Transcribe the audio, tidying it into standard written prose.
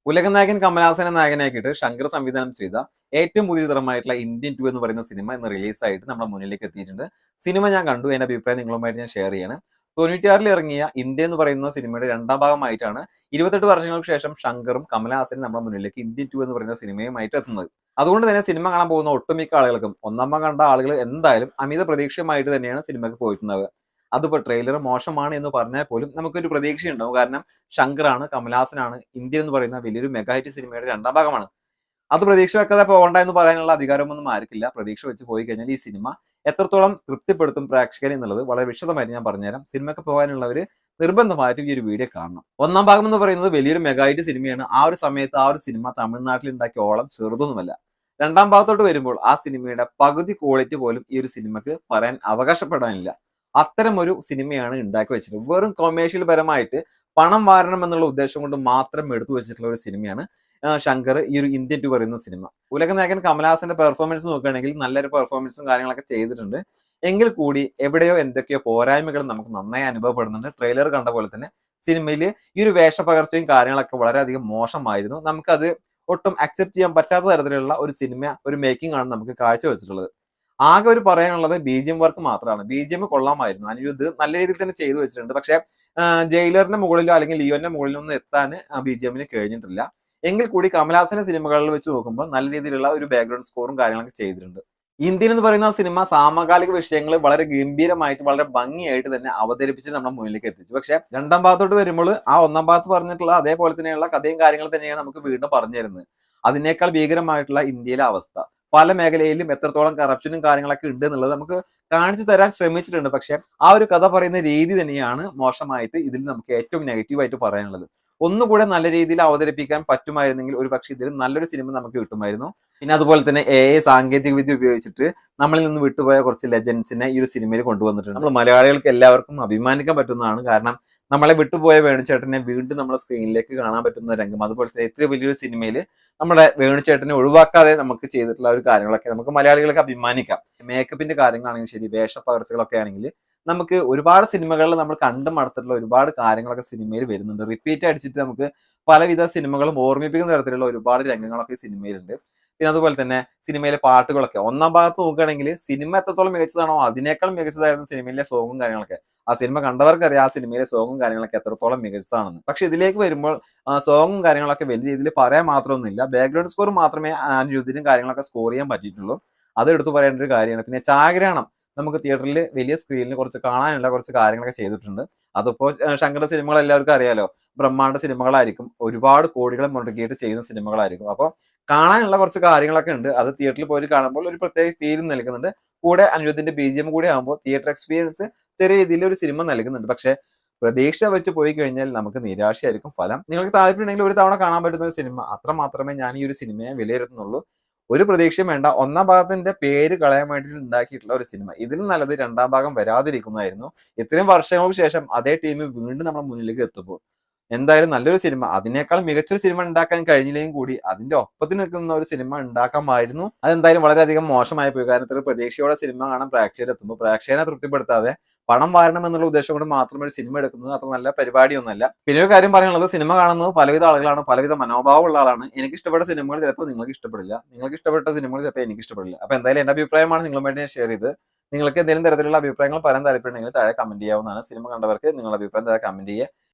ഉലകനായകൻ കമലഹാസനെ നായകനാക്കിയിട്ട് ശങ്കർ സംവിധാനം ചെയ്ത ഏറ്റവും പുതിയ ചിത്രമായിട്ടുള്ള ഇന്ത്യൻ 2 എന്ന് പറയുന്ന സിനിമ ഇന്ന് റിലീസായിട്ട് നമ്മുടെ മുന്നിലേക്ക് എത്തിയിട്ടുണ്ട്. സിനിമ ഞാൻ കണ്ടു. എന്റെ അഭിപ്രായം നിങ്ങളുമായിട്ട് ഞാൻ ഷെയർ ചെയ്യാണ്. 96-ൽ ഇറങ്ങിയ ഇന്ത്യ എന്ന് പറയുന്ന സിനിമയുടെ രണ്ടാം ഭാഗമായിട്ടാണ് 28 വർഷങ്ങൾക്ക് ശേഷം ശങ്കറും കമലഹാസനും നമ്മുടെ മുന്നിലേക്ക് ഇന്ത്യൻ 2 എന്ന് പറയുന്ന സിനിമയുമായിട്ട് എത്തുന്നത്. അതുകൊണ്ട് തന്നെ സിനിമ കാണാൻ പോകുന്ന ഒട്ടുമിക്ക ആളുകൾക്കും ഒന്നാം ഭാഗം കണ്ട ആളുകൾ എന്തായാലും അമിത പ്രതീക്ഷയുമായിട്ട് തന്നെയാണ് സിനിമയ്ക്ക് പോയിട്ടുണ്ടാവുക. അതിപ്പോ ട്രെയിലർ മോശമാണ് എന്ന് പറഞ്ഞാൽ പോലും നമുക്കൊരു പ്രതീക്ഷയുണ്ടാവും. കാരണം ശങ്കറാണ്, കമലഹാസനാണ്, ഇന്ത്യൻ എന്ന് പറയുന്ന വലിയൊരു മെഗാ ഹിറ്റ് സിനിമയുടെ രണ്ടാം ഭാഗമാണ്. അത് പ്രതീക്ഷ വെക്കാതെ പോകണ്ട എന്ന് പറയാനുള്ള അധികാരമൊന്നും ആർക്കില്ല. പ്രതീക്ഷ വെച്ച് പോയി കഴിഞ്ഞാൽ ഈ സിനിമ എത്രത്തോളം തൃപ്തിപ്പെടുത്തും പ്രേക്ഷകരെ എന്നുള്ളത് വളരെ വിശദമായിട്ട് ഞാൻ പറഞ്ഞുതരാം. സിനിമയ്ക്ക് പോകാനുള്ളവർ നിർബന്ധമായിട്ടും ഈ ഒരു വീഡിയോ കാണണം. ഒന്നാം ഭാഗം എന്ന് പറയുന്നത് വലിയൊരു മെഗാ ഹിറ്റ് സിനിമയാണ്. ആ ഒരു സമയത്ത് ആ ഒരു സിനിമ തമിഴ്നാട്ടിൽ ഉണ്ടാക്കിയ ഓളം ചെറുതൊന്നുമല്ല. രണ്ടാം ഭാഗത്തോട്ട് വരുമ്പോൾ ആ സിനിമയുടെ പകുതി ക്വാളിറ്റി പോലും ഈ ഒരു സിനിമക്ക് പറയാൻ അവകാശപ്പെടാനില്ല. അത്തരം ഒരു സിനിമയാണ് ഉണ്ടാക്കി വെച്ചത്. വെറും കൊമേഴ്ഷ്യൽ പരമായിട്ട് പണം വാരണം എന്നുള്ള ഉദ്ദേശം കൊണ്ട് മാത്രം എടുത്തു വെച്ചിട്ടുള്ള ഒരു സിനിമയാണ് ശങ്കർ ഈ ഒരു ഇന്ത്യൻ 2 പറയുന്ന സിനിമ. ഉലകനായകൻ കമലഹാസന്റെ പെർഫോമൻസ് നോക്കുകയാണെങ്കിൽ നല്ലൊരു പെർഫോമൻസും കാര്യങ്ങളൊക്കെ ചെയ്തിട്ടുണ്ട്. എങ്കിൽ കൂടി എവിടെയോ എന്തൊക്കെയോ പോരായ്മകൾ നമുക്ക് നന്നായി അനുഭവപ്പെടുന്നുണ്ട്. ട്രെയിലർ കണ്ട പോലെ തന്നെ സിനിമയിൽ ഈ ഒരു വേഷപകർച്ചയും കാര്യങ്ങളൊക്കെ വളരെയധികം മോശമായിരുന്നു. നമുക്കത് ഒട്ടും അക്സെപ്റ്റ് ചെയ്യാൻ പറ്റാത്ത തരത്തിലുള്ള ഒരു സിനിമ, ഒരു മേക്കിംഗ് ആണ് നമുക്ക് കാഴ്ചവെച്ചിട്ടുള്ളത്. ആകെ ഒരു പറയാനുള്ളത് BGM വർക്ക് മാത്രമാണ്. BGM കൊള്ളാമായിരുന്നു. അനിരുദ്ധ് നല്ല രീതിയിൽ തന്നെ ചെയ്തു വെച്ചിട്ടുണ്ട്. പക്ഷെ ജയിലറിന്റെ മുകളിലോ അല്ലെങ്കിൽ ലിയോന്റെ മുകളിലോ ഒന്നും എത്താൻ BGMന് കഴിഞ്ഞിട്ടില്ല. എങ്കിൽ കൂടി കമലഹാസന്റെ സിനിമകളിൽ വെച്ച് നോക്കുമ്പോൾ നല്ല രീതിയിലുള്ള ഒരു ബാക്ക്ഗ്രൗണ്ട് സ്കോറും കാര്യങ്ങളൊക്കെ ചെയ്തിട്ടുണ്ട്. ഇന്ത്യൻ എന്ന് പറയുന്ന സിനിമ സമകാലിക വിഷയങ്ങൾ വളരെ ഗംഭീരമായിട്ട് വളരെ ഭംഗിയായിട്ട് തന്നെ അവതരിപ്പിച്ച് നമ്മുടെ മുന്നിലേക്ക് എത്തിച്ചു. പക്ഷെ രണ്ടാം ഭാഗത്തോട്ട് വരുമ്പോൾ ആ ഒന്നാം ഭാഗത്ത് പറഞ്ഞിട്ടുള്ള അതേപോലെ തന്നെയുള്ള കഥയും കാര്യങ്ങളും തന്നെയാണ് നമുക്ക് വീണ്ടും പറഞ്ഞു തരുന്നത്. അതിനേക്കാൾ ഭീകരമായിട്ടുള്ള ഇന്ത്യയിലെ അവസ്ഥ, പല മേഖലയിലും എത്രത്തോളം കറപ്ഷനും കാര്യങ്ങളൊക്കെ ഉണ്ട് എന്നുള്ളത് നമുക്ക് കാണിച്ചു തരാൻ ശ്രമിച്ചിട്ടുണ്ട്. പക്ഷെ ആ ഒരു കഥ പറയുന്ന രീതി തന്നെയാണ് മോശമായിട്ട് ഇതിൽ നമുക്ക് ഏറ്റവും നെഗറ്റീവായിട്ട് പറയാനുള്ളത്. ഒന്നുകൂടെ നല്ല രീതിയിൽ അവതരിപ്പിക്കാൻ പറ്റുമായിരുന്നെങ്കിൽ ഒരു പക്ഷേ ഇതിൽ നല്ലൊരു സിനിമ നമുക്ക് കിട്ടുമായിരുന്നു. പിന്നെ അതുപോലെ തന്നെ AI സാങ്കേതിക വിദ്യ ഉപയോഗിച്ചിട്ട് നമ്മളിൽ നിന്ന് വിട്ടുപോയ കുറച്ച് ലെജൻസിനെ ഈ ഒരു സിനിമയിൽ കൊണ്ടുവന്നിട്ടുണ്ട്. നമ്മൾ മലയാളികൾക്ക് എല്ലാവർക്കും അഭിമാനിക്കാൻ പറ്റുന്നതാണ്. കാരണം നമ്മളെ വിട്ടുപോയ വേണുചേട്ടനെ വീണ്ടും നമ്മളെ സ്ക്രീനിലേക്ക് കാണാൻ പറ്റുന്ന രംഗം, അതുപോലെ തന്നെ ഇത്ര വലിയൊരു സിനിമയിൽ നമ്മുടെ വേണുചേട്ടനെ ഒഴിവാക്കാതെ നമുക്ക് ചെയ്തിട്ടുള്ള ഒരു കാര്യങ്ങളൊക്കെ നമുക്ക് മലയാളികൾക്ക് അഭിമാനിക്കാം. മേക്കപ്പിന്റെ കാര്യങ്ങളാണെങ്കിൽ ശരി, വേഷപ്പകർച്ചകളൊക്കെ ആണെങ്കിൽ നമുക്ക് ഒരുപാട് സിനിമകളിൽ നമ്മൾ കണ്ടു മടുത്തിട്ടുള്ള ഒരുപാട് കാര്യങ്ങളൊക്കെ സിനിമയിൽ വരുന്നുണ്ട്. റിപ്പീറ്റ് അടിച്ചിട്ട് നമുക്ക് പലവിധ സിനിമകളും ഓർമ്മിപ്പിക്കുന്ന തരത്തിലുള്ള ഒരുപാട് രംഗങ്ങളൊക്കെ സിനിമയിലുണ്ട്. പിന്നെ അതുപോലെ തന്നെ സിനിമയിലെ പാട്ടുകളൊക്കെ ഒന്നാം ഭാഗത്ത് നോക്കുകയാണെങ്കിൽ സിനിമ എത്രത്തോളം മികച്ചതാണോ അതിനേക്കാൾ മികച്ചതായിരുന്നു സിനിമയിലെ സോങ്ങും കാര്യങ്ങളൊക്കെ. ആ സിനിമ കണ്ടവർക്കറിയാം ആ സിനിമയിലെ സോങ്ങും കാര്യങ്ങളൊക്കെ എത്രത്തോളം മികച്ചതാണെന്ന്. പക്ഷെ ഇതിലേക്ക് വരുമ്പോൾ സോങ്ങും കാര്യങ്ങളൊക്കെ വലിയ രീതിയിൽ പറയാൻ മാത്രമൊന്നുമില്ല. ബാക്ക്ഗ്രൗണ്ട് സ്കോർ മാത്രമേ അനിരുദ്ധിനും കാര്യങ്ങളൊക്കെ സ്കോർ ചെയ്യാൻ പറ്റിയിട്ടുള്ളൂ. അത് എടുത്തു പറയേണ്ട ഒരു കാര്യമാണ്. പിന്നെ ഛായാഗ്രഹണം നമുക്ക് തിയേറ്ററിൽ വലിയ സ്ക്രീനിൽ കുറച്ച് കാണാനുള്ള കുറച്ച് കാര്യങ്ങളൊക്കെ ചെയ്തിട്ടുണ്ട്. അതിപ്പോ ശങ്കർ സിനിമകൾ എല്ലാവർക്കും അറിയാലോ, ബ്രഹ്മാണ്ഡ സിനിമകളായിരിക്കും, ഒരുപാട് കോടികൾ മുടക്കിയിട്ട് ചെയ്യുന്ന സിനിമകളായിരിക്കും. അപ്പോൾ കാണാനുള്ള കുറച്ച് കാര്യങ്ങളൊക്കെ ഉണ്ട്. അത് തിയേറ്ററിൽ പോയി കാണുമ്പോൾ ഒരു പ്രത്യേക ഫീലും നൽകുന്നുണ്ട്. കൂടെ അനിരുദ്ധിന്റെ BGM കൂടി ആകുമ്പോൾ തിയേറ്റർ എക്സ്പീരിയൻസ് ചെറിയ രീതിയിൽ ഒരു സിനിമ നൽകുന്നുണ്ട്. പക്ഷെ പ്രതീക്ഷ വെച്ച് പോയി കഴിഞ്ഞാൽ നമുക്ക് നിരാശയായിരിക്കും ഫലം. നിങ്ങൾക്ക് താല്പര്യമുണ്ടെങ്കിൽ ഒരു തവണ കാണാൻ പറ്റുന്ന ഒരു സിനിമ, അത്ര മാത്രമേ ഞാൻ ഈ ഒരു സിനിമയെ വിലയിരുത്തുന്നുള്ളൂ. ഒരു പ്രതീക്ഷയും വേണ്ട. ഒന്നാം ഭാഗത്തിന്റെ പേര് കളയാൻ വേണ്ടിയിട്ട് ഉണ്ടാക്കിയിട്ടുള്ള ഒരു സിനിമ. ഇതിലും നല്ലത് രണ്ടാം ഭാഗം വരാതിരിക്കുന്നതായിരുന്നു. ഇത്രയും വർഷങ്ങൾക്ക് ശേഷം അതേ ടീം വീണ്ടും നമ്മുടെ മുന്നിലേക്ക് എത്തുമ്പോൾ എന്തായാലും നല്ലൊരു സിനിമ, അതിനേക്കാൾ മികച്ചൊരു സിനിമ ഉണ്ടാക്കാൻ കഴിഞ്ഞില്ലെങ്കിൽ കൂടി അതിന്റെ ഒപ്പത്തിൽ നിൽക്കുന്ന ഒരു സിനിമ ഉണ്ടാക്കാമായിരുന്നു. അതെന്തായാലും വളരെയധികം മോശമായി പോയി. കാരണം ഇത്ര പ്രതീക്ഷയോടെ സിനിമ കാണാൻ പ്രേക്ഷകരെത്തുമ്പോൾ പ്രേക്ഷകനെ തൃപ്തിപ്പെടുത്താതെ പണം വാരണം എന്നുള്ള ഉദ്ദേശം കൊണ്ട് മാത്രം ഒരു സിനിമ എടുക്കുന്നത് അത്ര നല്ല പരിപാടിയൊന്നുമല്ല. പിന്നെ ഒരു കാര്യം പറയാനുള്ളത്, സിനിമ കാണുന്നത് പലവിധ ആളുകളാണ്, പലവിധ മനോഭാവമുള്ള ആളാണ്. എനിക്ക് ഇഷ്ടപ്പെട്ട സിനിമകൾ ചിലപ്പോൾ നിങ്ങൾക്ക് ഇഷ്ടപ്പെടില്ല, നിങ്ങൾക്ക് ഇഷ്ടപ്പെട്ട സിനിമകൾ ചിലപ്പോൾ എനിക്ക് ഇഷ്ടപ്പെടില്ല. അപ്പൊ എന്തായാലും എന്റെ അഭിപ്രായമാണ് നിങ്ങളുമായിട്ട് ഞാൻ ഷെയർ ചെയ്ത്. നിങ്ങൾക്ക് എന്തെങ്കിലും തരത്തിലുള്ള അഭിപ്രായങ്ങൾ പറയാൻ താല്പര്യമുണ്ടെങ്കിൽ താഴെ കമന്റ് ചെയ്യാവുന്നതാണ്. സിനിമ കണ്ടവർക്ക് നിങ്ങളുടെ അഭിപ്രായം താഴെ കമന്റ് ചെയ്യുക.